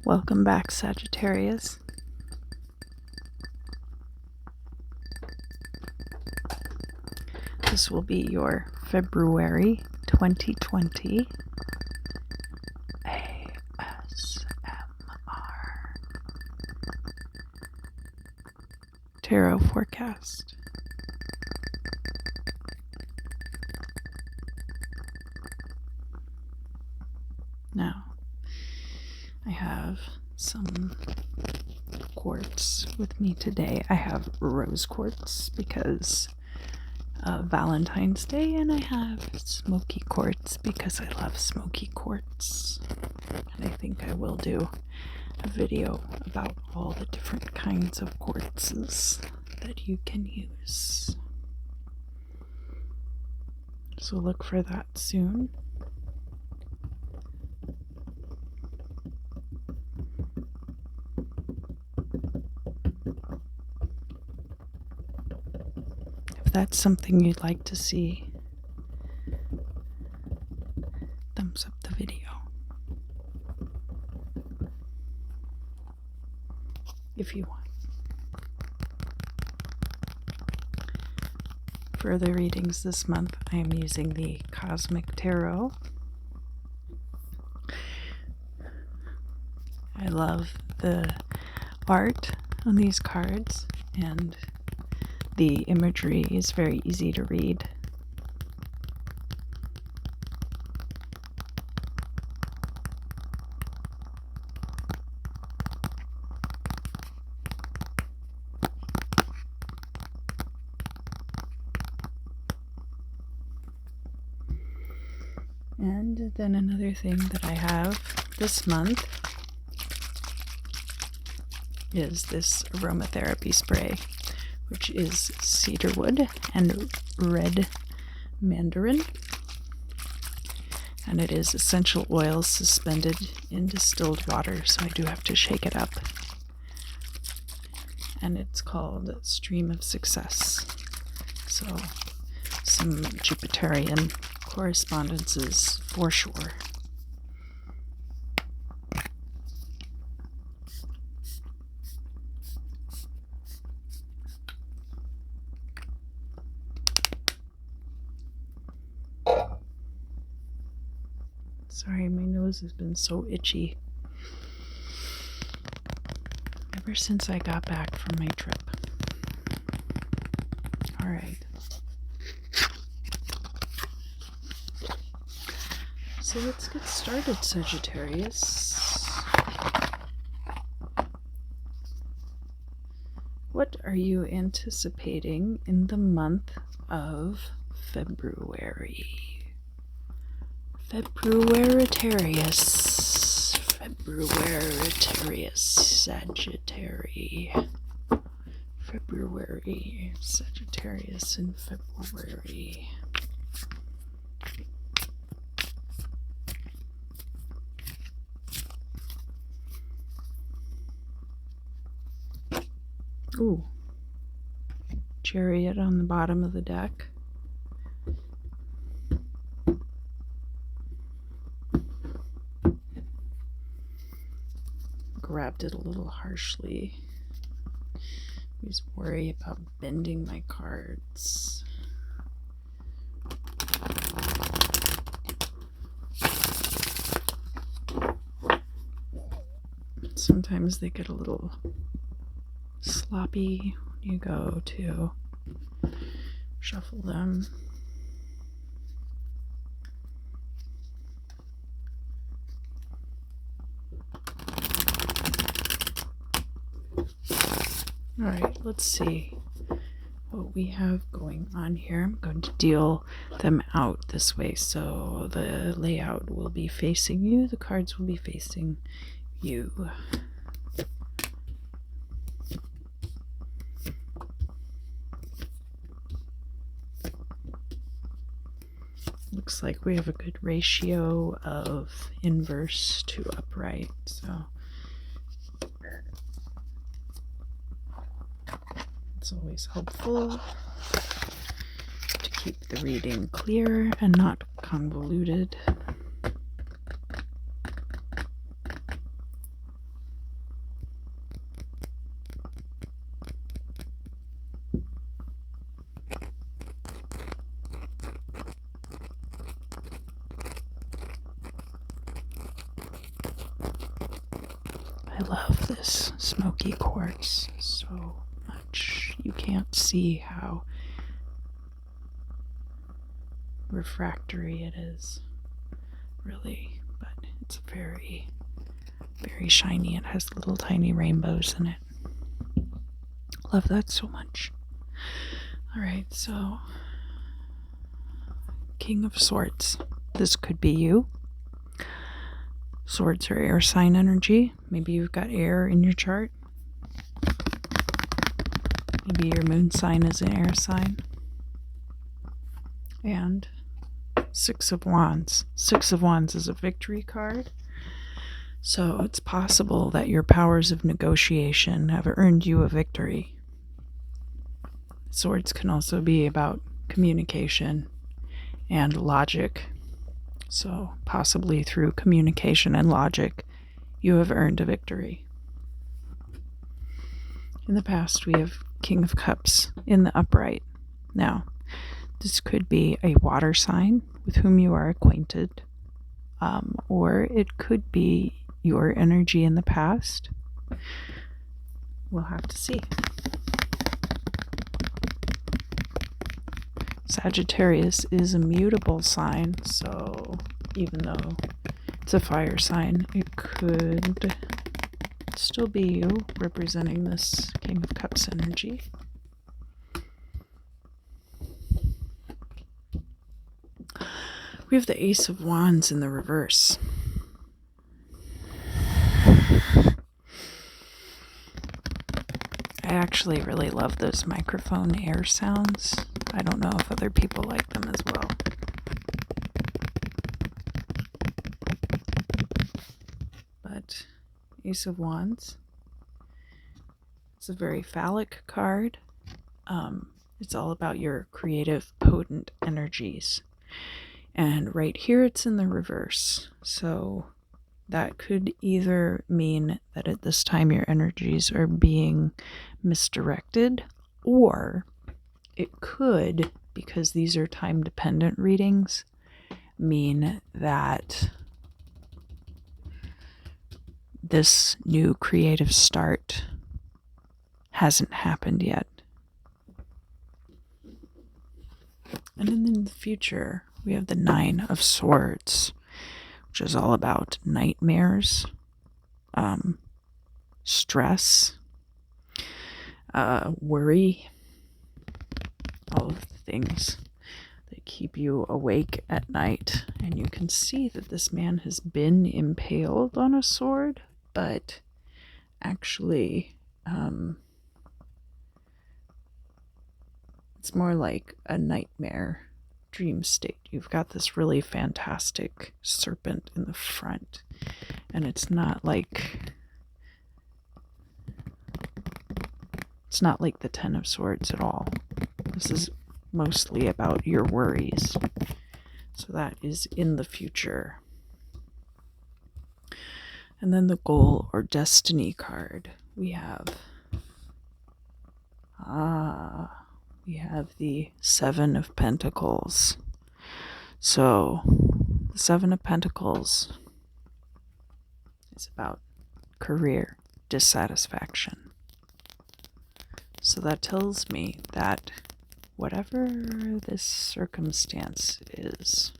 Welcome back, Sagittarius. This will be your February 2020 ASMR tarot forecast. Now, I have some quartz with me today. I have rose quartz because Valentine's Day, and I have smoky quartz because I love smoky quartz. And I think I will do a video about all the different kinds of quartzes that you can use. So look for that soon. If that's something you'd like to see, thumbs up the video. If you want. For the readings this month, I am using the Cosmic Tarot. I love the art on these cards, and the imagery is very easy to read. And then another thing that I have this month is this aromatherapy spray, which is cedarwood and red mandarin. And it is essential oils suspended in distilled water, so I do have to shake it up. And it's called Stream of Success. So some Jupiterian correspondences for sure. Sorry, my nose has been so itchy ever since I got back from my trip. All right. So let's get started, Sagittarius. What are you anticipating in the month of February? Februaritarius, Sagittarius. February, Sagittarius in February. Ooh, Chariot on the bottom of the deck. Grabbed it a little harshly. I always worry about bending my cards. Sometimes they get a little sloppy when you go to shuffle them. All right, let's see what we have going on here. I'm going to deal them out this way, so the layout will be facing you, the cards will be facing you. Looks like we have a good ratio of inverse to upright, so it's always helpful to keep the reading clear and not convoluted. I love this smoky quartz so much. You can't see how refractory it is, really, but it's very, very shiny. It has little tiny rainbows in it. Love that so much. Alright, so King of Swords. This could be you. Swords are air sign energy. Maybe you've got air in your chart. Maybe your moon sign is an air sign. And Six of Wands. Six of Wands is a victory card. So it's possible that your powers of negotiation have earned you a victory. Swords can also be about communication and logic. So possibly through communication and logic, you have earned a victory. In the past, we have King of Cups in the upright. Now, this could be a water sign with whom you are acquainted, or it could be your energy in the past. We'll have to see. Sagittarius is a mutable sign, so even though it's a fire sign, it could still be you representing this King of Cups energy. We have the Ace of Wands in the reverse. I actually really love those microphone air sounds. I don't know if other people like them as well. But Ace of Wands. It's a very phallic card. It's all about your creative, potent energies. And right here it's in the reverse. So that could either mean that at this time your energies are being misdirected, or it could, because these are time-dependent readings, mean that this new creative start hasn't happened yet. And then in the future, we have the Nine of Swords, which is all about nightmares, stress, worry, all of the things that keep you awake at night. And you can see that this man has been impaled on a sword, but actually it's more like a nightmare dream state. You've got this really fantastic serpent in the front, and it's not like the Ten of Swords at all. This is mostly about your worries. So that is in the future. And then the goal or destiny card. We have the Seven of Pentacles. So the Seven of Pentacles is about career dissatisfaction. So that tells me that whatever this circumstance is,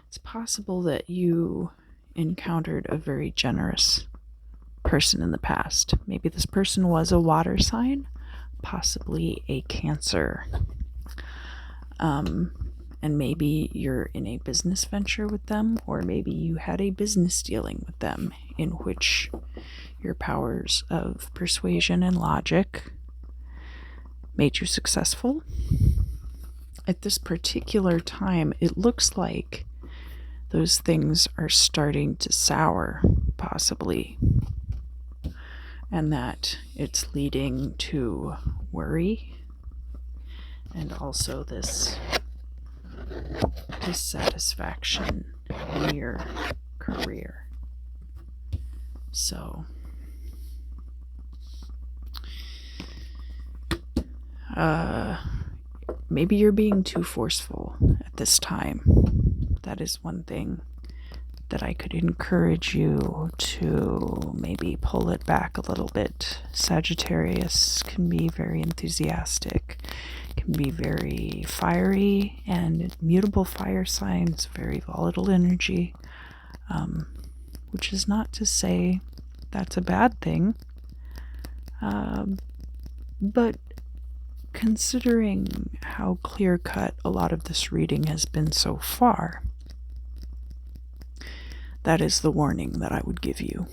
it's possible that you encountered a very generous person in the past. Maybe this person was a water sign, possibly a Cancer. And maybe you're in a business venture with them, or maybe you had a business dealing with them in which your powers of persuasion and logic made you successful. At this particular time, it looks like those things are starting to sour, possibly, and that it's leading to worry and also this dissatisfaction in your career. So maybe you're being too forceful at this time. That is one thing that I could encourage you to maybe pull it back a little bit. Sagittarius can be very enthusiastic, can be very fiery, and mutable fire signs, very volatile energy, which is not to say that's a bad thing. But considering how clear-cut a lot of this reading has been so far, that is the warning that I would give you.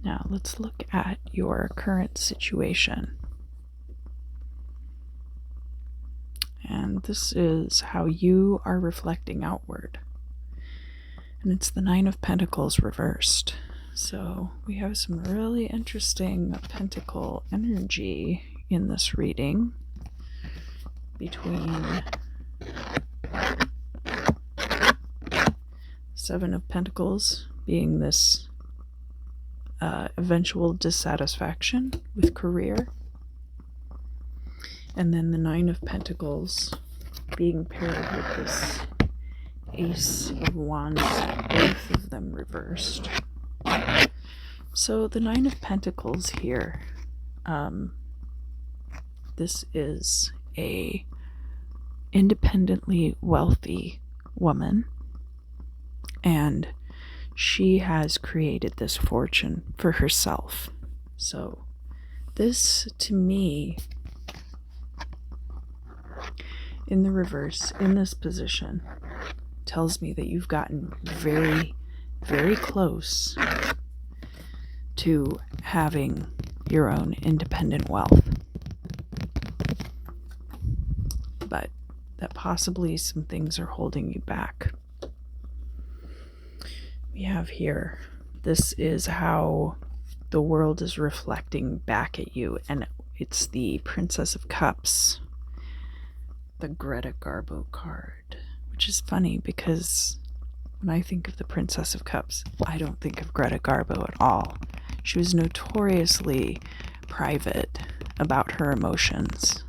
Now let's look at your current situation. And this is how you are reflecting outward. And it's the Nine of Pentacles reversed. So we have some really interesting pentacle energy in this reading between Seven of Pentacles being this eventual dissatisfaction with career, and then the Nine of Pentacles being paired with this Ace of Wands, both of them reversed. So the Nine of Pentacles here, this is a independently wealthy woman, and she has created this fortune for herself. So this, to me, in the reverse, in this position, tells me that you've gotten very, very close to having your own independent wealth. But that possibly some things are holding you back. We have here, this is how the world is reflecting back at you, and it's the Princess of Cups, the Greta Garbo card, which is funny because when I think of the Princess of Cups, I don't think of Greta Garbo at all. She was notoriously private about her emotions,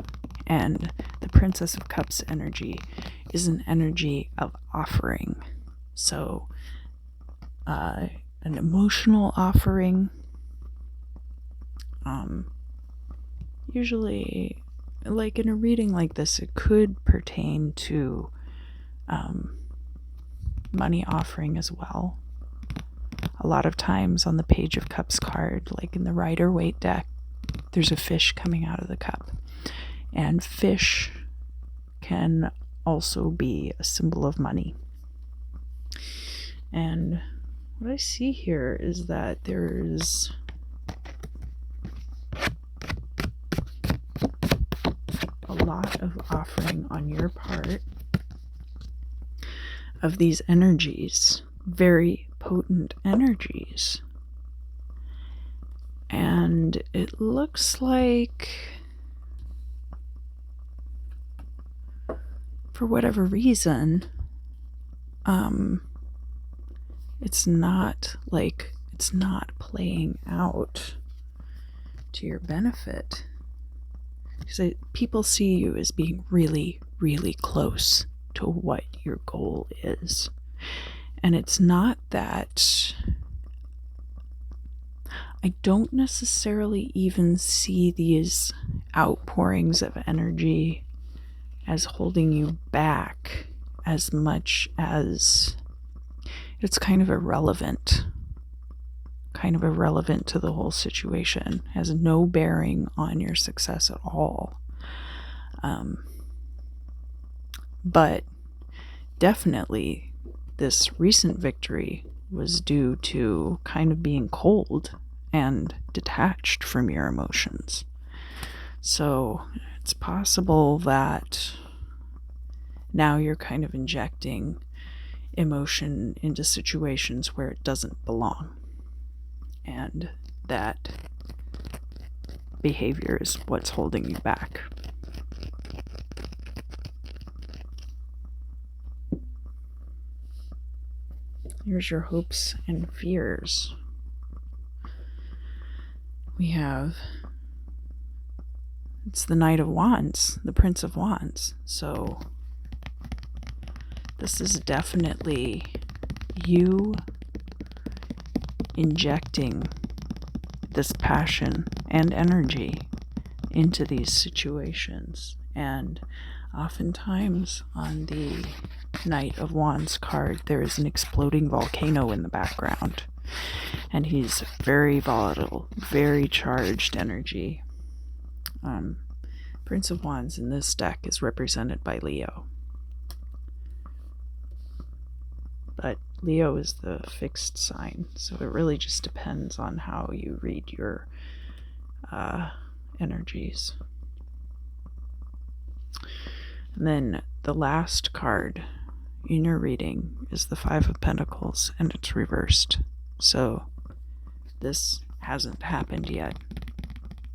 and the Princess of Cups energy is an energy of offering. So an emotional offering, usually, like in a reading like this, it could pertain to money offering as well. A lot of times on the Page of Cups card, like in the Rider-Waite deck, there's a fish coming out of the cup. And fish can also be a symbol of money. And what I see here is that there's a lot of offering on your part of these energies, very potent energies. And it looks like, for whatever reason, it's not playing out to your benefit. Because people see you as being really, really close to what your goal is. And it's not that I don't necessarily even see these outpourings of energy as holding you back as much as it's kind of irrelevant to the whole situation, has no bearing on your success at all. But definitely this recent victory was due to kind of being cold and detached from your emotions. So it's possible that now you're kind of injecting emotion into situations where it doesn't belong. And that behavior is what's holding you back. Here's your hopes and fears. We have It's the Knight of Wands, the Prince of Wands. So this is definitely you injecting this passion and energy into these situations. And oftentimes on the Knight of Wands card, there is an exploding volcano in the background. And he's very volatile, very charged energy. Prince of Wands in this deck is represented by Leo. But Leo is the fixed sign, so it really just depends on how you read your energies. And then the last card in your reading is the Five of Pentacles, and it's reversed. So this hasn't happened yet,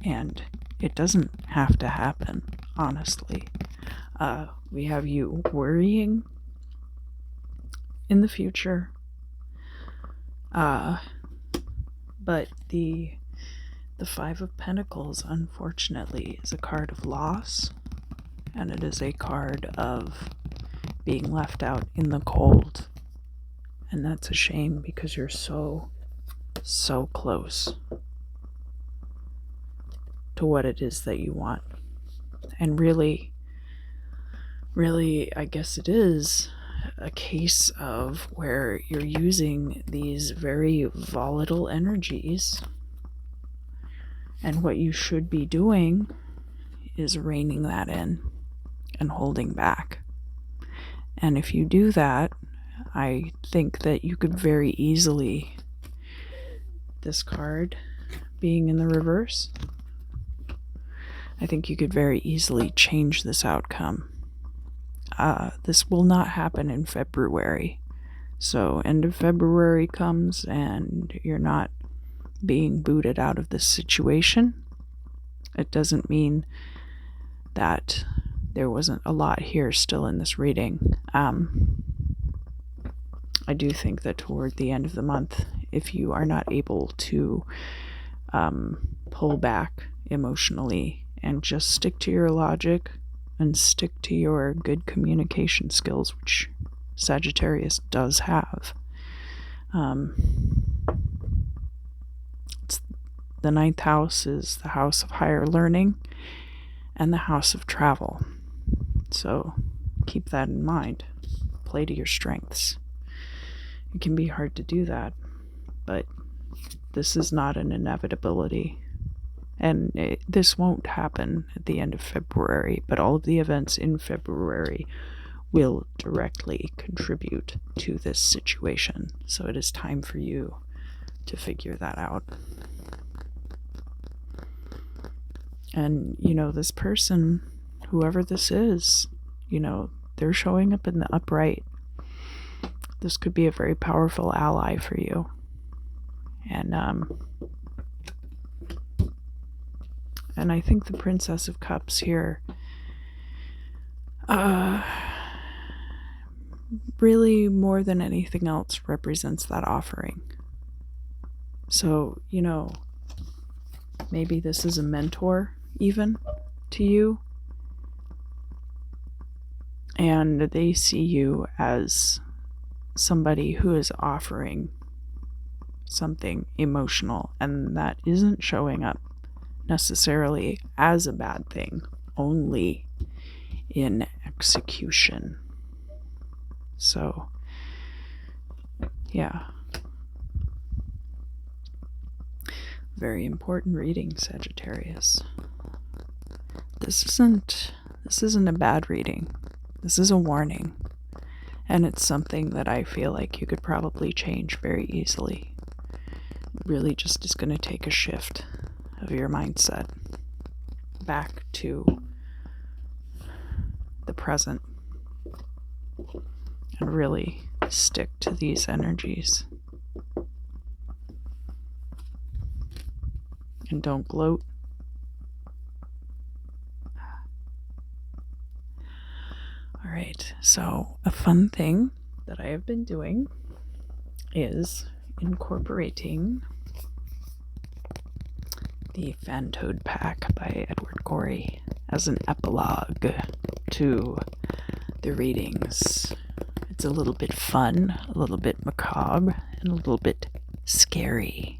and it doesn't have to happen, honestly. We have you worrying in the future, but the Five of Pentacles, unfortunately, is a card of loss, and it is a card of being left out in the cold. And that's a shame, because you're so close to what it is that you want. And really, I guess it is a case of where you're using these very volatile energies, and what you should be doing is reining that in and holding back. And if you do that, I think that you could very easily, this card being in the reverse, I think you could very easily change this outcome. This will not happen in February. So end of February comes and you're not being booted out of this situation. It doesn't mean that there wasn't a lot here still in this reading. I do think that toward the end of the month, if you are not able to pull back emotionally and just stick to your logic and stick to your good communication skills, which Sagittarius does have. The 9th house is the house of higher learning and the house of travel. So keep that in mind. Play to your strengths. It can be hard to do that, but this is not an inevitability. And this won't happen at the end of February, but all of the events in February will directly contribute to this situation. So it is time for you to figure that out. And, this person, whoever this is, they're showing up in the upright. This could be a very powerful ally for you. And I think the Princess of Cups here really, more than anything else, represents that offering. So, maybe this is a mentor even to you, and they see you as somebody who is offering something emotional, and that isn't showing up necessarily as a bad thing, only in execution. So, yeah. Very important reading, Sagittarius. This isn't a bad reading. This is a warning. And it's something that I feel like you could probably change very easily. It really just is going to take a shift of your mindset back to the present and really stick to these energies. And don't gloat. All right, so a fun thing that I have been doing is incorporating the Fantoad Pack by Edward Gorey as an epilogue to the readings. It's a little bit fun, a little bit macabre, and a little bit scary.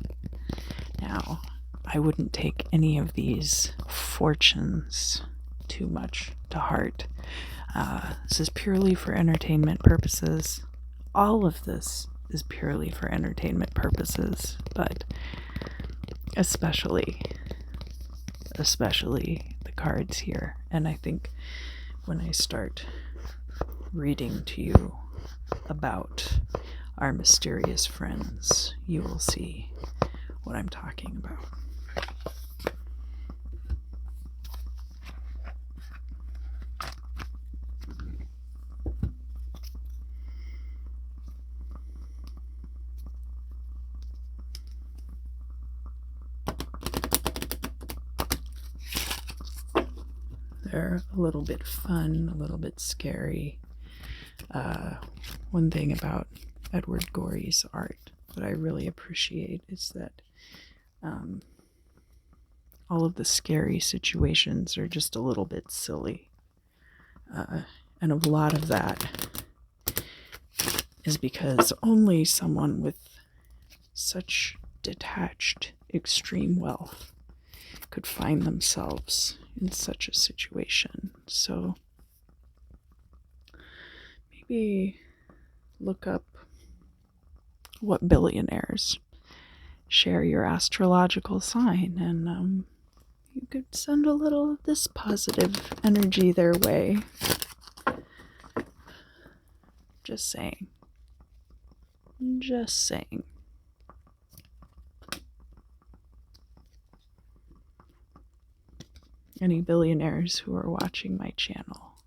Now, I wouldn't take any of these fortunes too much to heart. This is purely for entertainment purposes. All of this is purely for entertainment purposes, but especially the cards here. And I think when I start reading to you about our mysterious friends, you will see what I'm talking about. They're a little bit fun, a little bit scary. One thing about Edward Gorey's art that I really appreciate is that all of the scary situations are just a little bit silly. And a lot of that is because only someone with such detached, extreme wealth could find themselves in such a situation. So maybe look up what billionaires share your astrological sign, and you could send a little of this positive energy their way. Just saying. Just saying. Any billionaires who are watching my channel,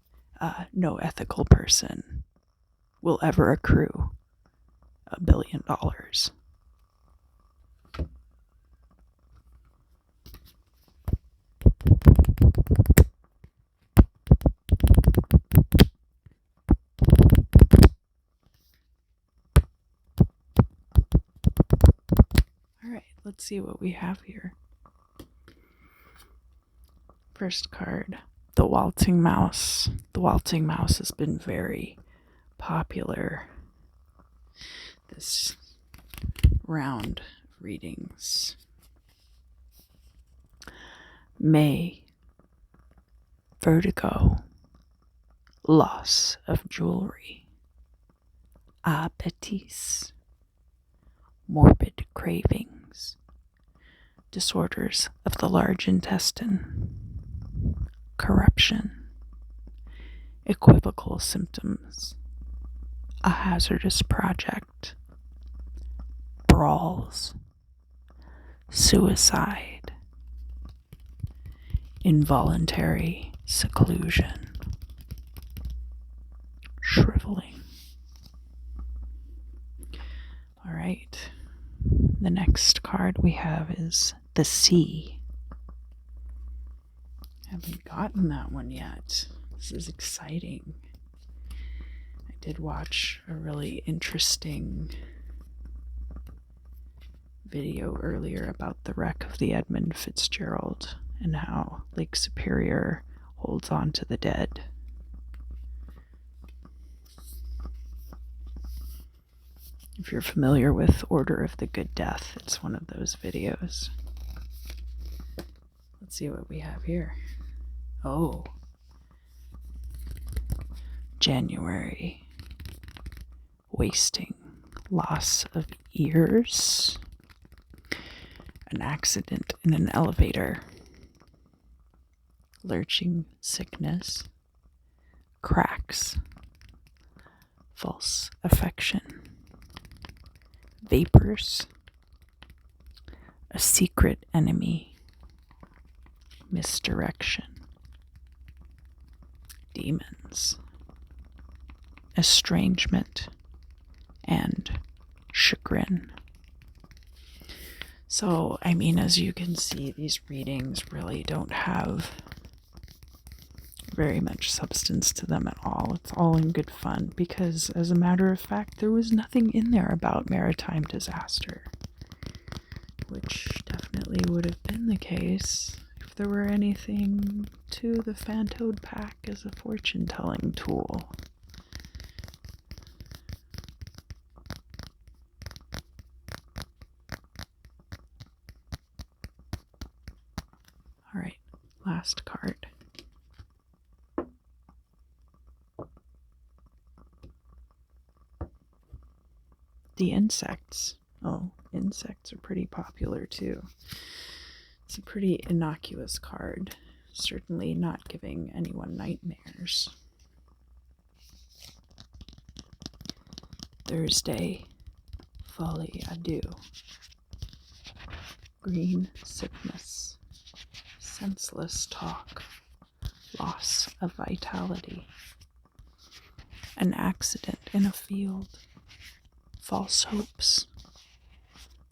no ethical person will ever accrue $1 billion. All right, let's see what we have here. First card, the Waltzing Mouse. The Waltzing Mouse has been very popular this round of readings. May, vertigo, loss of jewelry, appétit, morbid cravings, disorders of the large intestine, corruption, equivocal symptoms, a hazardous project, brawls, suicide, involuntary seclusion, shriveling. All right, the next card we have is the Sea. Haven't gotten that one yet. This is exciting. I did watch a really interesting video earlier about the wreck of the Edmund Fitzgerald and how Lake Superior holds on to the dead. If you're familiar with Order of the Good Death, it's one of those videos. Let's see what we have here. Oh, January, wasting, loss of ears, an accident in an elevator, lurching sickness, cracks, false affection, vapors, a secret enemy, misdirection, demons, estrangement, and chagrin. So, I mean, as you can see, these readings really don't have very much substance to them at all. It's all in good fun because, as a matter of fact, there was nothing in there about maritime disaster. which definitely would have been the case if there were anything to the Fantode pack as a fortune-telling tool. Alright, last card. The insects. Oh, insects are pretty popular too. It's a pretty innocuous card. Certainly not giving anyone nightmares. Thursday, folly adieu. Green sickness. Senseless talk. Loss of vitality. An accident in a field. False hopes,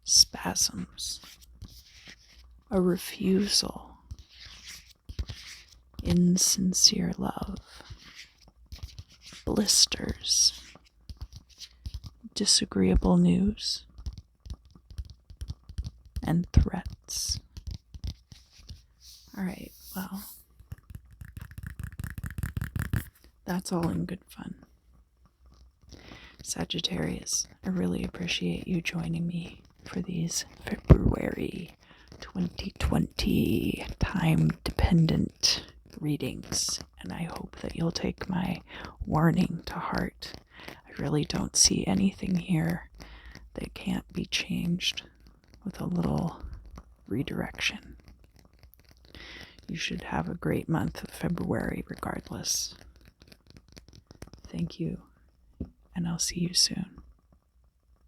spasms, a refusal, insincere love, blisters, disagreeable news, and threats. Alright, well, that's all in good fun. Sagittarius, I really appreciate you joining me for these February 2020 time-dependent readings, and I hope that you'll take my warning to heart. I really don't see anything here that can't be changed with a little redirection. You should have a great month of February regardless. Thank you. And I'll see you soon.